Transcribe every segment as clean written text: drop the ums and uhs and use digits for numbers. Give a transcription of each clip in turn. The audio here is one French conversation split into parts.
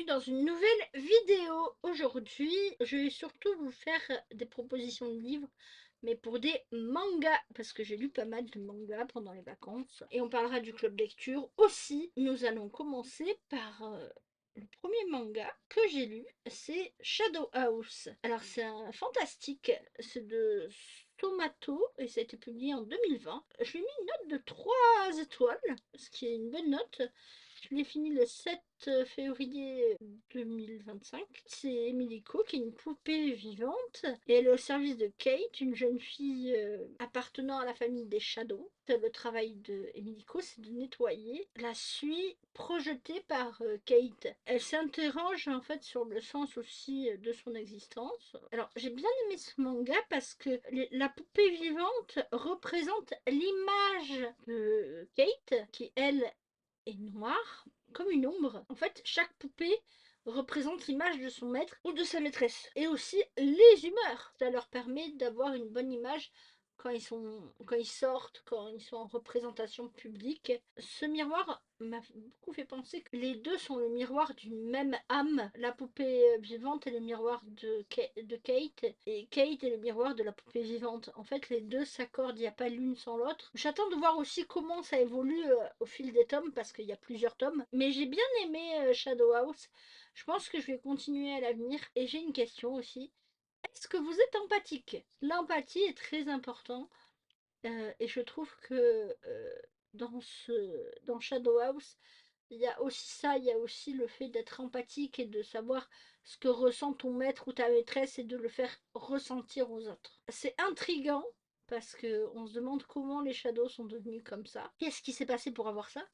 bienvenue dans une nouvelle vidéo. Aujourd'hui, je vais surtout vous faire des propositions de livres, mais pour des mangas, parce que j'ai lu pas mal de mangas pendant les vacances. Et on parlera du club lecture aussi. Nous allons commencer par le premier manga que j'ai lu, c'est Shadow House. Alors c'est un fantastique, c'est de Tomato et ça a été publié en 2020. Je lui ai mis une note de 3 étoiles, ce qui est une bonne note. Je l'ai fini le 7 février 2025. C'est Emilico qui est une poupée vivante et elle est au service de Kate, une jeune fille appartenant à la famille des Shadows. Le travail de Emilico, c'est de nettoyer la suie projetée par Kate. Elle s'interroge en fait sur le sens aussi de son existence. Alors j'ai bien aimé ce manga parce que la poupée vivante représente l'image de Kate qui elle est noire, comme une ombre. En fait, chaque poupée représente l'image de son maître ou de sa maîtresse. Et aussi les humeurs. Ça leur permet d'avoir une bonne image quand ils sortent, quand ils sont en représentation publique. Ce miroir m'a beaucoup fait penser que les deux sont le miroir d'une même âme. La poupée vivante est le miroir de Kate, et Kate est le miroir de la poupée vivante. En fait, les deux s'accordent, il n'y a pas l'une sans l'autre. J'attends de voir aussi comment ça évolue au fil des tomes, parce qu'il y a plusieurs tomes. Mais j'ai bien aimé Shadow House. Je pense que je vais continuer à l'avenir. Et j'ai une question aussi. Est-ce que vous êtes empathique? L'empathie est très important et je trouve que dans Shadow House, il y a aussi ça, il y a aussi le fait d'être empathique et de savoir ce que ressent ton maître ou ta maîtresse et de le faire ressentir aux autres. C'est intriguant parce que on se demande comment les Shadows sont devenus comme ça. Qu'est-ce qui s'est passé pour avoir ça?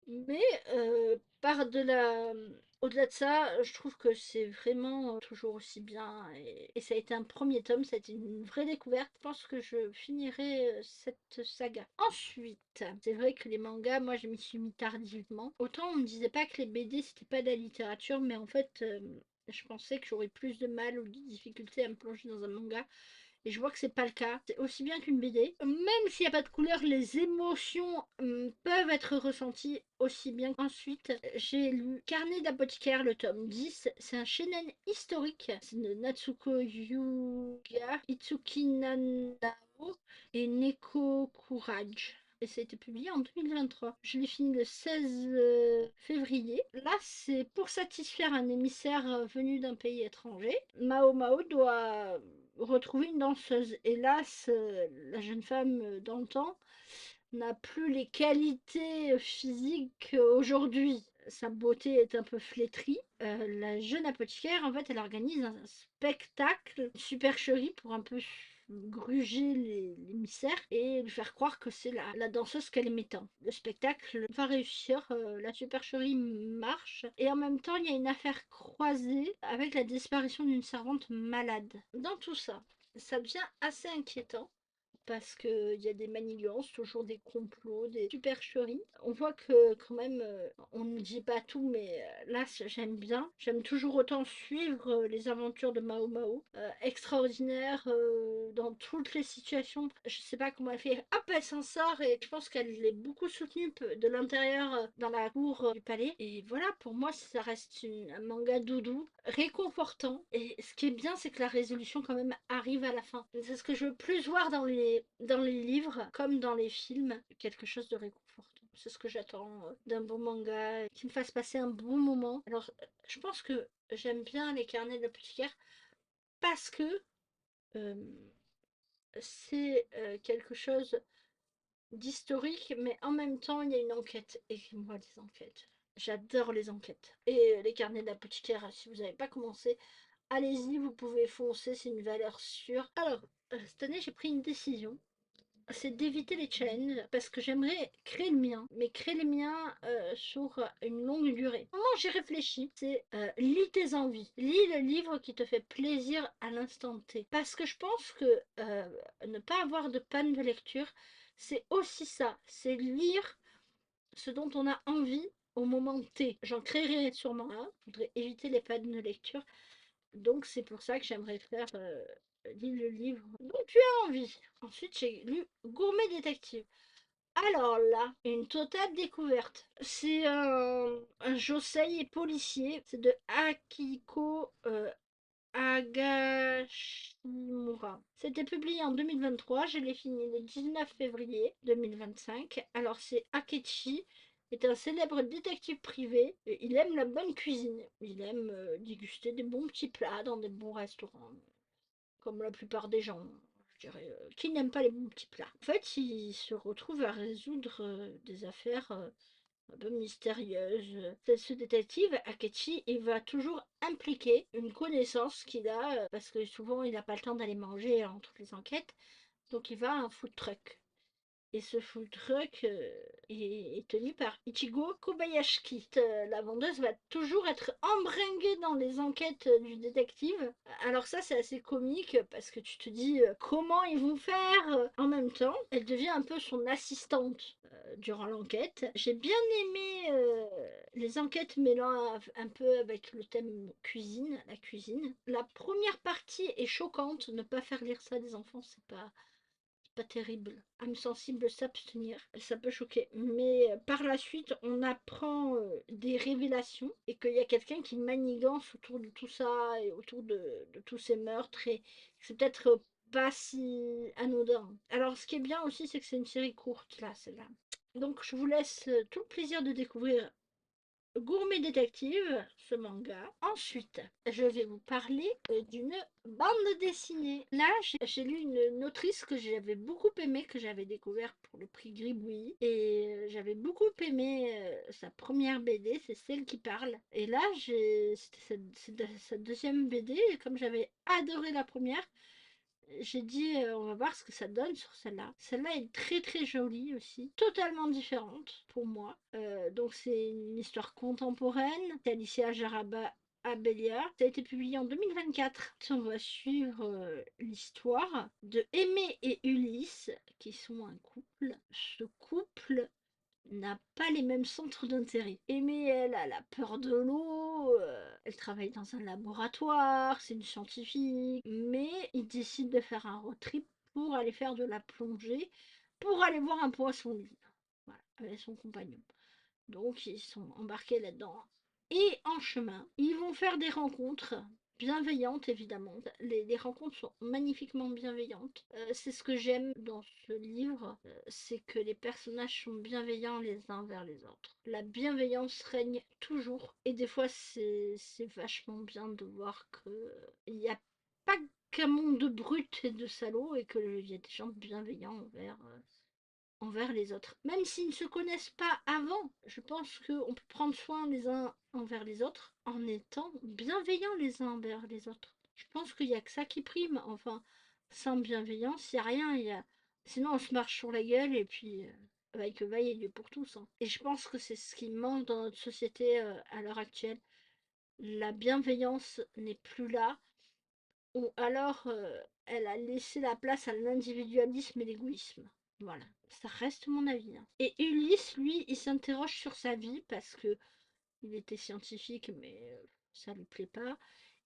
Mais au-delà de ça, je trouve que c'est vraiment toujours aussi bien. Et ça a été un premier tome, ça a été une vraie découverte. Je pense que je finirai cette saga. Ensuite, c'est vrai que les mangas, moi je m'y suis mis tardivement. Autant on me disait pas que les BD c'était pas de la littérature, mais en fait, je pensais que j'aurais plus de mal ou de difficulté à me plonger dans un manga. Et je vois que c'est pas le cas. C'est aussi bien qu'une BD. Même s'il n'y a pas de couleur, les émotions peuvent être ressenties aussi bien. Ensuite, j'ai lu Carnet d'apothicaire, le tome 10. C'est un shonen historique. C'est de Natsuko Yuga, Itsuki Nanao et Neko Courage. Et ça a été publié en 2023. Je l'ai fini le 16 février. Là, c'est pour satisfaire un émissaire venu d'un pays étranger. Mao Mao doit retrouver une danseuse. Hélas, la jeune femme dans le temps n'a plus les qualités physiques aujourd'hui. Sa beauté est un peu flétrie. La jeune apothicaire, en fait, elle organise un spectacle, une supercherie pour un peu gruger l'émissaire et lui faire croire que c'est la danseuse qu'elle aimait tant. Le spectacle va réussir, la supercherie marche et en même temps il y a une affaire croisée avec la disparition d'une servante malade. Dans tout ça, ça devient assez inquiétant parce qu'il y a des manigances, toujours des complots, des supercheries. On voit que quand même, on ne dit pas tout, mais là j'aime bien. J'aime toujours autant suivre les aventures de Mao Mao. Extraordinaire dans toutes les situations. Je sais pas comment elle fait. Hop, elle s'en sort et je pense qu'elle est beaucoup soutenue de l'intérieur dans la cour du palais. Et voilà, pour moi, ça reste un manga doudou, réconfortant. Et ce qui est bien, c'est que la résolution quand même arrive à la fin. C'est ce que je veux plus voir dans les livres, comme dans les films, quelque chose de réconfortant. C'est ce que j'attends d'un bon manga, qui me fasse passer un bon moment. Alors, je pense que j'aime bien les carnets de l'apothicaire parce que euh, c'est quelque chose d'historique, mais en même temps, il y a une enquête. Et moi, les enquêtes. J'adore les enquêtes. Et les carnets d'apothicaire, si vous n'avez pas commencé, allez-y, vous pouvez foncer, c'est une valeur sûre. Alors, cette année, j'ai pris une décision. C'est d'éviter les challenges parce que j'aimerais créer le mien, mais créer le mien sur une longue durée. Comment j'ai réfléchi, c'est lis tes envies, lis le livre qui te fait plaisir à l'instant T. Parce que je pense que ne pas avoir de panne de lecture, c'est aussi ça, c'est lire ce dont on a envie au moment T. J'en créerai sûrement un, je voudrais éviter les pannes de lecture. Donc c'est pour ça que j'aimerais faire lire le livre dont tu as envie. Ensuite j'ai lu Gourmet Détective. Alors là, une totale découverte. C'est un josei policier. C'est de Akiko Agashimura. C'était publié en 2023, je l'ai fini le 19 février 2025. Alors c'est Akechi, est un célèbre détective privé. Et il aime la bonne cuisine. Il aime déguster des bons petits plats dans des bons restaurants. Comme la plupart des gens, je dirais, qui n'aiment pas les bons petits plats. En fait, il se retrouve à résoudre des affaires un peu mystérieuse. Ce détective, Akechi, il va toujours impliquer une connaissance qu'il a, parce que souvent il n'a pas le temps d'aller manger entre les enquêtes, donc il va à un food truck. Et ce food truck est tenu par Ichigo Kobayashi. La vendeuse va toujours être embringuée dans les enquêtes du détective. Alors ça, c'est assez comique parce que tu te dis comment ils vont faire. En même temps, elle devient un peu son assistante durant l'enquête. J'ai bien aimé les enquêtes mêlant un peu avec le thème cuisine, la cuisine. La première partie est choquante. Ne pas faire lire ça à des enfants, c'est pas terrible. Âme sensible, s'abstenir. Ça peut choquer. Mais par la suite, on apprend des révélations et qu'il y a quelqu'un qui manigance autour de tout ça et autour de tous ces meurtres. Et c'est peut-être pas si anodin. Alors, ce qui est bien aussi, c'est que c'est une série courte, là, celle-là. Donc, je vous laisse tout le plaisir de découvrir Gourmet Détective, ce manga. Ensuite, je vais vous parler d'une bande dessinée. Là, j'ai lu une autrice que j'avais beaucoup aimée, que j'avais découvert pour le prix Gribouille. Et j'avais beaucoup aimé sa première BD, c'est Celle qui parle. Et là, c'était sa deuxième BD, et comme j'avais adoré la première, j'ai dit on va voir ce que ça donne sur celle-là. Celle-là est très très jolie aussi, totalement différente pour moi. Donc c'est une histoire contemporaine. C'est Alicia Jaraba Abelia. Ça a été publié en 2024. On va suivre l'histoire de Aimé et Ulysse, qui sont un couple. Ce couple n'a pas les mêmes centres d'intérêt. Aimée, elle a la peur de l'eau, elle travaille dans un laboratoire, c'est une scientifique, mais ils décident de faire un road trip pour aller faire de la plongée, pour aller voir un poisson vivre, voilà, avec son compagnon. Donc ils sont embarqués là-dedans. Et en chemin, ils vont faire des rencontres bienveillantes, évidemment. Les rencontres sont magnifiquement bienveillantes. C'est ce que j'aime dans ce livre, c'est que les personnages sont bienveillants les uns vers les autres. La bienveillance règne toujours. Et des fois, c'est vachement bien de voir qu'il n'y a pas qu'un monde de brutes et de salauds et qu'il y a des gens bienveillants envers les autres. Même s'ils ne se connaissent pas avant, je pense qu'on peut prendre soin les uns envers les autres en étant bienveillants les uns envers les autres. Je pense qu'il n'y a que ça qui prime. Enfin, sans bienveillance, il n'y a rien. Sinon, on se marche sur la gueule et puis vaille que vaille, il est pour tous. Hein. Et je pense que c'est ce qui manque dans notre société à l'heure actuelle. La bienveillance n'est plus là. Ou alors, elle a laissé la place à l'individualisme et l'égoïsme. Voilà, ça reste mon avis. Hein. Et Ulysse, lui, il s'interroge sur sa vie parce que il était scientifique, mais ça lui plaît pas.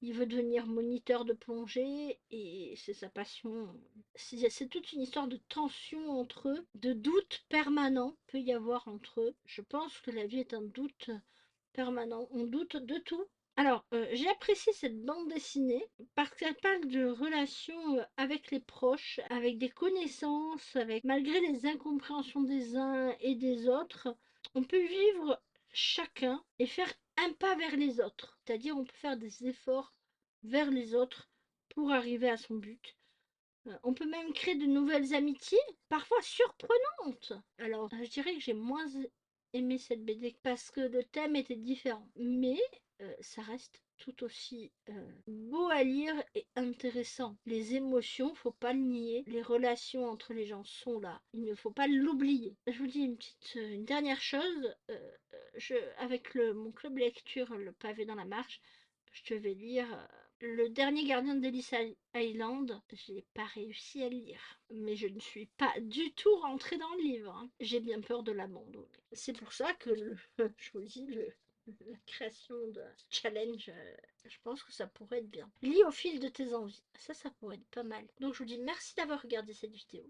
Il veut devenir moniteur de plongée et c'est sa passion. C'est toute une histoire de tension entre eux, de doute permanent peut y avoir entre eux. Je pense que la vie est un doute permanent. On doute de tout. Alors, j'ai apprécié cette bande dessinée parce qu'elle parle de relations avec les proches, avec des connaissances, avec malgré les incompréhensions des uns et des autres, on peut vivre chacun et faire un pas vers les autres. C'est-à-dire, on peut faire des efforts vers les autres pour arriver à son but. On peut même créer de nouvelles amitiés, parfois surprenantes. Alors, je dirais que j'ai moins aimé cette BD parce que le thème était différent. Mais ça reste tout aussi beau à lire et intéressant. Les émotions, faut pas le nier. Les relations entre les gens sont là. Il ne faut pas l'oublier. Je vous dis une dernière chose. Avec mon club lecture, le pavé dans la marche, je vais lire le dernier gardien d'Ellis Island. Je n'ai pas réussi à le lire. Mais je ne suis pas du tout rentrée dans le livre. Hein. J'ai bien peur de l'abandonner. C'est pour ça que, je vous dis, la création de challenge, je pense que ça pourrait être bien. Lis au fil de tes envies. Ça pourrait être pas mal. Donc je vous dis merci d'avoir regardé cette vidéo.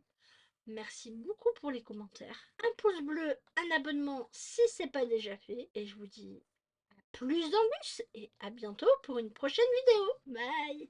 Merci beaucoup pour les commentaires. Un pouce bleu, un abonnement si c'est pas déjà fait. Et je vous dis plus dans le bus et à bientôt pour une prochaine vidéo. Bye!